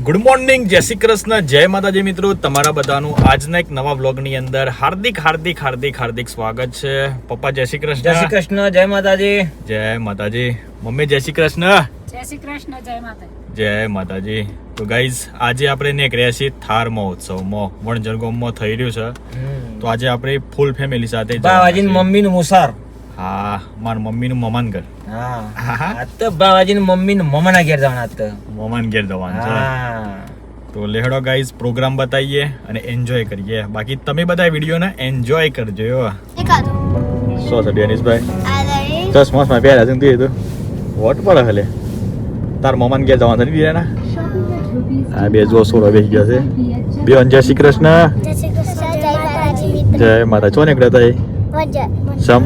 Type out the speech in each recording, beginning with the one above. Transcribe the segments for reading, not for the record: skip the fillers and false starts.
Good morning, જય શ્રી કૃષ્ણ, જય માતાજી મિત્રો. તમારા બધાનું આજના એક નવા વ્લોગની અંદર હાર્દિક સ્વાગત છે. પપ્પા જય શ્રી કૃષ્ણ. જય શ્રી કૃષ્ણ, જય માતાજી. જય માતાજી. મમ્મી જય શ્રી કૃષ્ણ. જય શ્રી કૃષ્ણ, જય માતાજી. જય માતાજી. તો ગાઈઝ આજે આપણે નીકળ્યા છીએ થાર મહોત્સવમાં વણજરગોમમાં થઈ રહ્યું છે. તો આજે આપણે ફૂલ ફેમિલી સાથે બાવાજી મમ્મી નું મુસાર. હા, મારા મમ્મી નું મમાન ઘર. હા, આ તો બાવાજી મમ્મી નું મમાના ઘેર જવાના હતા. મમાન ઘેર જવાનું છે. હા, તો લેહડો ગાઈઝ પ્રોગ્રામ બતાવીએ અને એન્જોય કરીએ. બાકી તમે બધા વિડીયોને એન્જોય કરજો. શું છે ડેનિશભાઈ? ચશ્મા પહેર્યા છે ને તું? એ તો વોટ પડે હલે તાર મમાન ઘેર જવાનું છે ને? હા, બે જો સોરો બેસી ગયા છે. બે જય શ્રી કૃષ્ણ. જય માતા. ચો નીકળ્યા હતા સમ?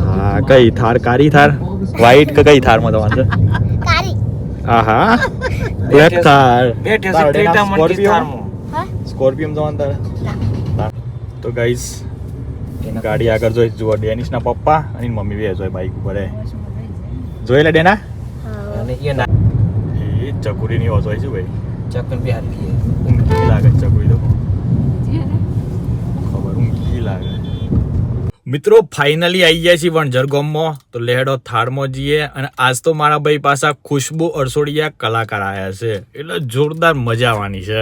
હા, કઈ થાર? કારી થાર, વ્હાઈટ કે કઈ થારમાં જવાનું છે? આહા, બ્લેક થાર. સ્કોર્પિયો જવાનું તારે? તો ગાઈસ ગાડી આગળ જોઈ જુઓ, ડેનિશ ના પપ્પા અને મમ્મી બે જોઈ બાઈક ઉપર. જોઈ લે ડેના. અને એ ના એ ચકુરી ની ઓછો છે ભાઈ. ચકન બી હારી ઊંઘી લાગે ચકુરી તો ખબર ઊંઘી લાગે. મિત્રો ફાઇનલી આવી ગયા છીએ વણઝરગોમમાં. તો લેહડો થાળમાં જઈએ. અને આજ તો મારા ભાઈ પાસા ખુશ્બુ અરસોડિયા કલાકાર આવ્યા છે, એટલે જોરદાર મજા આવવાની છે.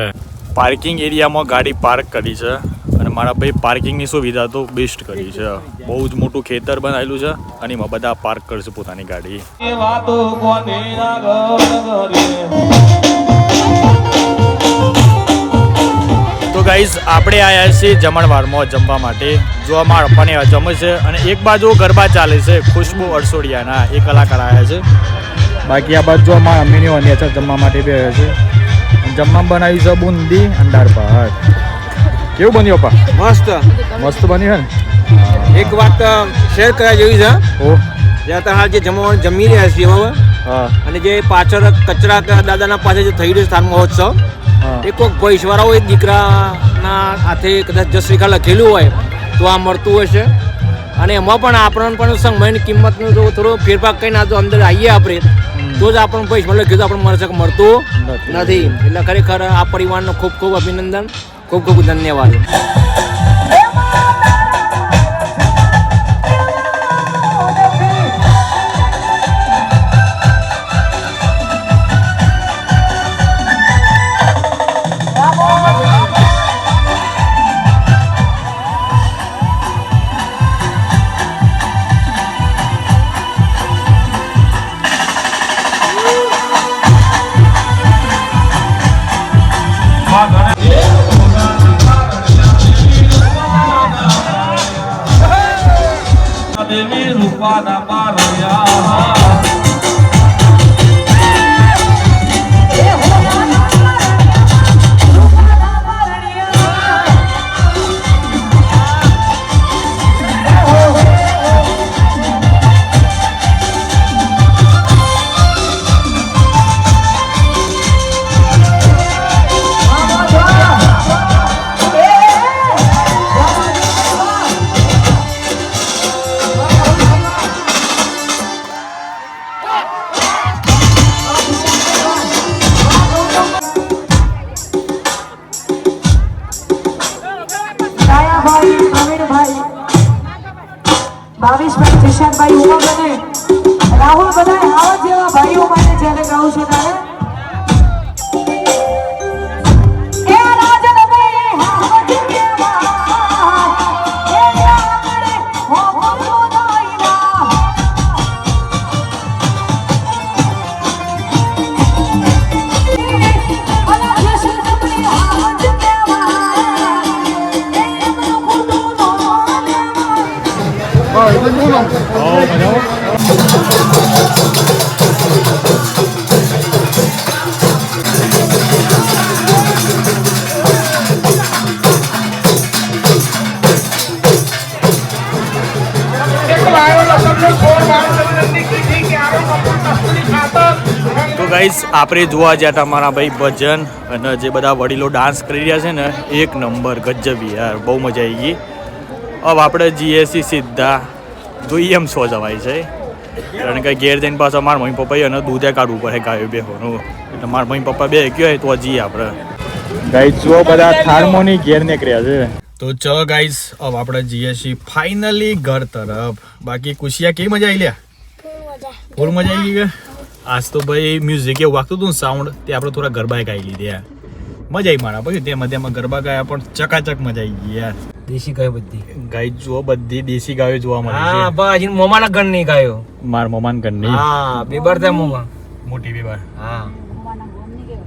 પાર્કિંગ એરિયામાં ગાડી પાર્ક કરી છે અને મારા ભાઈ પાર્કિંગની સુવિધા તો બેસ્ટ કરી છે. બહુ જ મોટું ખેતર બનાવેલું છે અને એમાં બધા પાર્ક કરશે પોતાની ગાડી. તો ગાઈઝ આપણે આવ્યા છીએ જમણવારમાં જમવા માટે. જો અમારા પપ્પાને જમે છે અને એક બાજુ ગરબા ચાલે છે ખુશ્બુ અરસોડિયાના, એ કલાકાર આવ્યા છે. બાકી આ બાજુ અમારા અમ્મીની અન્ય છે જમવા માટે બે છે. જમવા બનાવી છે બુંદી અને દાળ ભાત. કેવું બન્યું પપ્પા? મસ્ત બન્યું છે ને? એક વાત શેર કરવા જેવી છે. ઓ જ્યાં ત્યાં જે જમવાનું જમી રહ્યા છીએ હવે, હા અને જે પાછળ કચરા દાદાના પાસે જે થઈ રહ્યું છે થાર મહોત્સવ, એ કોઈક ભૈંસવાળા હોય દીકરાના હાથે કદાચ જસ્વિકા લખેલું હોય તો આ મળતું હશે. અને એમાં પણ આપણને પણ સમયની કિંમતનો જો થોડો ફેરફાર કરીને આ તો અંદર આવીએ આપણે તો જ આપણને ભૈંસમાં લખ્યું તો આપણને મળશે કે મળતું નથી. એટલે ખરેખર આ પરિવારનો ખૂબ ખૂબ અભિનંદન, ખૂબ ખૂબ ધન્યવાદ. ભાવેશભાઈ, વિશાલભાઈ, ઉમાબેન, રાહુલ, બધા આવા જેવા ભાઈઓ માટે જ્યારે ગાઉં છું ત્યારે તો ગાઈસ આપણે જોવા ગયા હતા મારા ભાઈ ભજન અને જે બધા વડીલો ડાન્સ કરી રહ્યા છે ને, એક નંબર ગજબ યાર, બહુ મજા આવી ગઈ. હવે આપણે જઈએ છીએ સીધા જોઈએ એમ શો જવાય છે. કારણ કે ઘેર જઈને પાછા મારા મમ્મી પપ્પાએ અને દૂધે કાઢવું પડે ગાયો બેહોનું એટલે મારા મમ્મી પપ્પા બે ગયો તો જઈએ આપણે ગાઈસ જો બધા થાર્મોની ઘેર નીકળ્યા છે તો ચલો ગાઈસ હવે આપણે જઈએ છીએ ફાઇનલી ઘર તરફ બાકી કુશિયા કેવી મજા આવી લ્યા ફૂલ મજા આવી ગઈ આજ તો ભાઈ મ્યુઝિક એવું વાગતું હતું સાઉન્ડ તે આપણે થોડા ગરબા ગાઈ લીધા મજા આવી મારા ભાઈ તેમાં ગરબા ગાયા પણ ચકાચક મજા આવી ગઈ યાર દેશી ગાયો બધી ગાય જુઓ બધી દેશી ગાયો જોવા મળે હા છે બસ મોમાના ઘરની ગાયો માર મોમાન ઘરની હા બેબર થાય મોમા મોટી બીબાર હા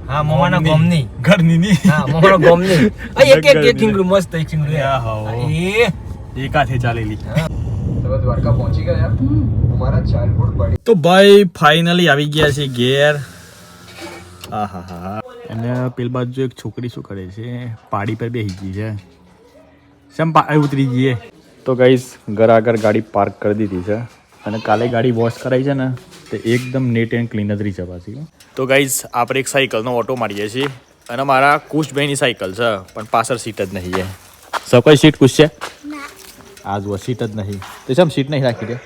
હા મોમાના ગોમની ઘરની ની હા મોમાના ગોમની આ એક એક ચીંગડું મસ્ત એક ચીંગડું યા હો એ એકાથે ચાલેલી તમે દ્વારકા પહોંચી ગયા તમારા ચાઇલ્ડહુડ બડી તો ભાઈ ફાઇનલી આવી ગયા છે ઘેર આહાહા અને પેલ બાજુ એક છોકરી શું કરે છે પાડી પર બેસી ગઈ છે શેમ ઉતરી જઈએ તો ગાઈસ ઘર આગળ ગાડી પાર્ક કરી દીધી છે અને કાલે ગાડી વોશ કરાવી છે ને તો એકદમ નેટ એન્ડ ક્લીન જ રહી છે પાછી તો ગાઈસ આપણે એક સાયકલનો ઓટો મારીએ છીએ અને મારા કુશભાઈની સાયકલ છે પણ પાછળ સીટ જ નહીં છે સૌ સીટ કુશ છે આ જુઓ સીટ જ નહીં તો શેમ સીટ નહીં રાખી દે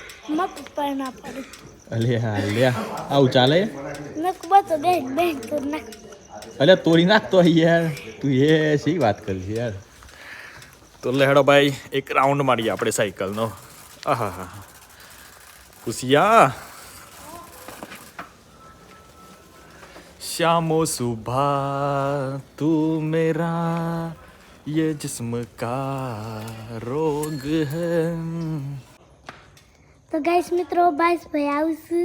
અલે હા લે આવું ચાલે અલે તોડી નાખતો યાર તું એ શી વાત કરી યાર તો લેહડો ભાઈ એક રાઉન્ડ મારીએ આપણે સાયકલનો આહા ખુશિયા श्यामो सुबह तू मेरा ये जिस्म का रोग है તો ગાઈસ મિત્રો બાઈસ ભાઈ આવશે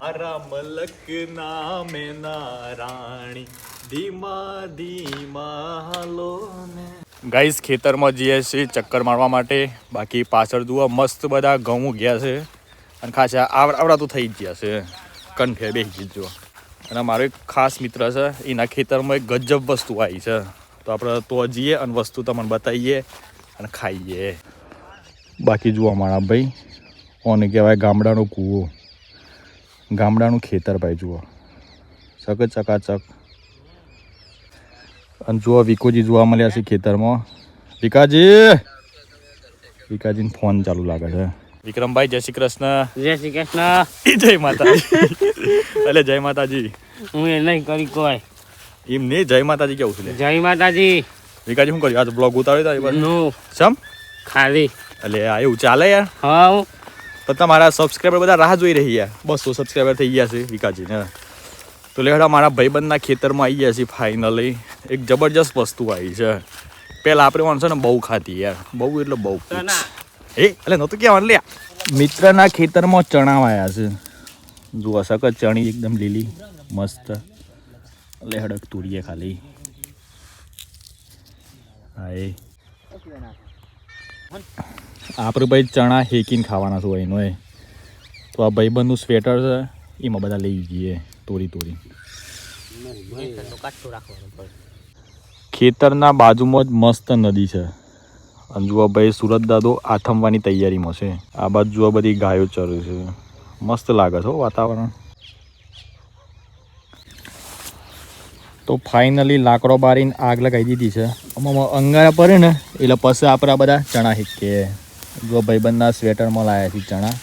આરામ લખના મેં નારાણી ધીમા ધીમા હાલો ને ગાઈસ ખેતરમાં જઈએ છીએ ચક્કર મારવા માટે બાકી પાછળ જુઓ મસ્ત બધા ઘઉં ગયા છે અને ખાસા આવડા તો થઈ જ ગયા છે કંઠે બેસી જજો અને મારો એક ખાસ મિત્ર છે એના ખેતરમાં એક ગજબ વસ્તુ આવી છે તો આપણે તો જઈએ અને વસ્તુ તમને બતાવીએ અને ખાઈએ બાકી જુઓ મારા ભાઈ ઓને કહેવાય ગામડાનો કૂવો ગામડાનું ખેતર ભાઈ જુઓ સખત ચકાચક અને જુઓ વિકોજી જોવા મળ્યા છે ખેતરમાં વિકાજીને ફોન ચાલુ લાગે છે વિક્રમભાઈ જય શ્રી કૃષ્ણ જય શ્રી કૃષ્ણ જય માતાજી એટલે જય માતાજી હું એ નહીં કરી કોઈ એમ નહીં જય માતાજી કેવું છે જય માતાજી વિકાજી શું કર્યું આજ બ્લોગ ઉતાર્યો તારી પાસે નું સમ ખાલી એટલે આ એવું ચાલે યાર હા તો તમારા સબસ્ક્રાઈબર બધા રાહ જોઈ રહી યાર 200 સબસ્ક્રાઈબર થઈ ગયા છે વિકાજીને તો લેહડા મારા ભાઈબંધના ખેતરમાં આવી ગયા છે ફાઇનલી એક જબરજસ્ત વસ્તુ આવી છે પહેલાં આપણે વાંચો ને બહુ ખાતી યાર બહુ એટલે બહુ એટલે નહોતું કહેવાનું લે મિત્રના ખેતરમાં ચણા વાયા છે જુઓ સખત ચણી એકદમ લીલી મસ્ત લે હડક તુરીએ ખાલી હા એ આપણે ભાઈ ચણા હેકીને ખાવાના છું એનો એ તો આ ભાઈબંધનું સ્વેટર છે એમાં બધા લઈ જઈએ તોરી ખેતરના બાજુમાં જ મસ્ત નદી છે અને જુઓ ભાઈ સુરત દાદો આથમવાની તૈયારીમાં છે આ બાજુ જુઓ બધી ગાયો ચરે છે મસ્ત લાગે છે વાતાવરણ તો ફાઇનલી લાકડો બારીને આગ લગાવી દીધી છે આમાં અંગારા પડે ને એટલે પછી આપણે આ બધા ચણા હીકીએ જો ભાઈબંધના સ્વેટરમાં લાવ્યા છે ચણા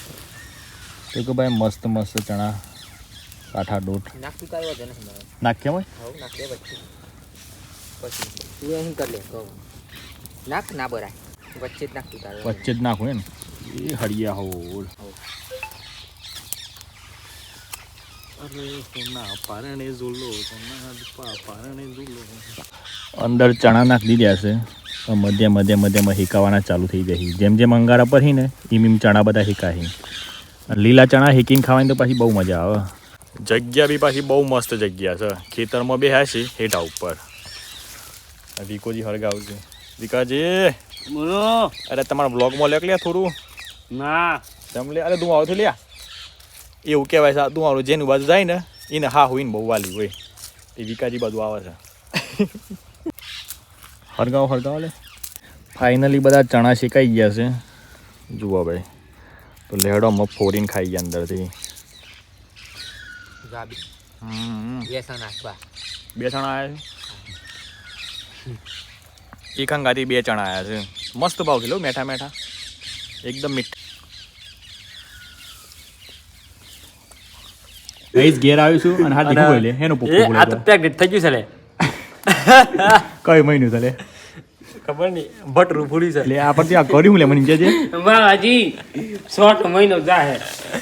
તો કે ભાઈ મસ્ત મસ્ત ચણા કાઠા દોઠ નાખ્યા હોય વચ્ચે જ નાખું ને એ હળિયા હોલ અંદર ચણા નાખી દીધા છે મધ્યમાં હીકાવાના ચાલુ થઈ જાય જેમ જેમ અંગારા પર ને એમ ચણા બધા હીકાય લીલા ચણા હીકીને ખાવાની તો પાછી બહુ મજા આવે જગ્યા બી પાછી બહુ મસ્ત જગ્યા છે ખેતરમાં બેહ્યા છે હેઠા ઉપર વિકોજી હળગાવશે વિકાજી બોલો અરે તમારા બ્લોગમાં લેક લે થોડું ના તેમ લે અરે તું આવતો લ્યા એવું કહેવાય છે તું આવડું જેનું બાજુ જાય ને એને હા હોય ને બહુ વાલી હોય એ વિકાજી બાજુ આવે છે હળગાવ લે ફાઇનલી બધા ચણા શેકાઈ ગયા છે જુઓ ભાઈ તો લેહડોમાં ફોરીને ખાઈ ગયા અંદરથી બે ચણા આવ્યા છે એક અંગાથી બે ચણા આવ્યા છે મસ્ત ભાવ કિલો મેઠા એકદમ મીઠા ગાઈસ ઘેર આવીશું અને હાર્દિક બોલે એનો એ આ તો પ્રેગ્નેટ થઈ ગયું છે લે કઈ મહિનું ચાલે ખબર નહીં ભટરું ફૂડી છે એટલે આ પરથી આ કર્યું લે મને કે છે હજી 6 મહિનો જાહે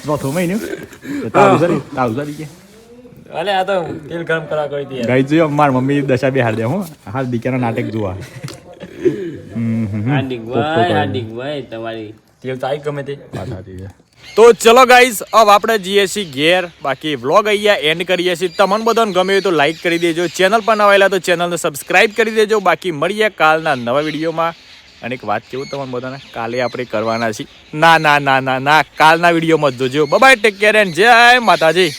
ચોથો મહિનો તાવ સારી કે અલે આ તો તેલ ગરમ કરા કરી દે ગાઈસ જો માર મમ્મી દશા બેહાર દે હું હાર્દિક નો નાટક જોવા હાર્દિક ભાઈ તમારી તેલ તો આઈ ગમે તે તો ચલો ગાઈઝ હવે આપણે જઈએ છીએ ઘેર બાકી વ્લોગ અહીંયા એન્ડ કરીએ છીએ તમને બધાને ગમે તો લાઈક કરી દેજો ચેનલ પર નવાયેલા તો ચેનલને સબસ્ક્રાઇબ કરી દેજો બાકી મળીએ કાલના નવા વિડીયોમાં અને એક વાત કેવું તમને બધાને કાલે આપણે કરવાના છીએ ના કાલના વિડીયોમાં જ જોજો બાય ટેક કેર એન્ડ જય માતાજી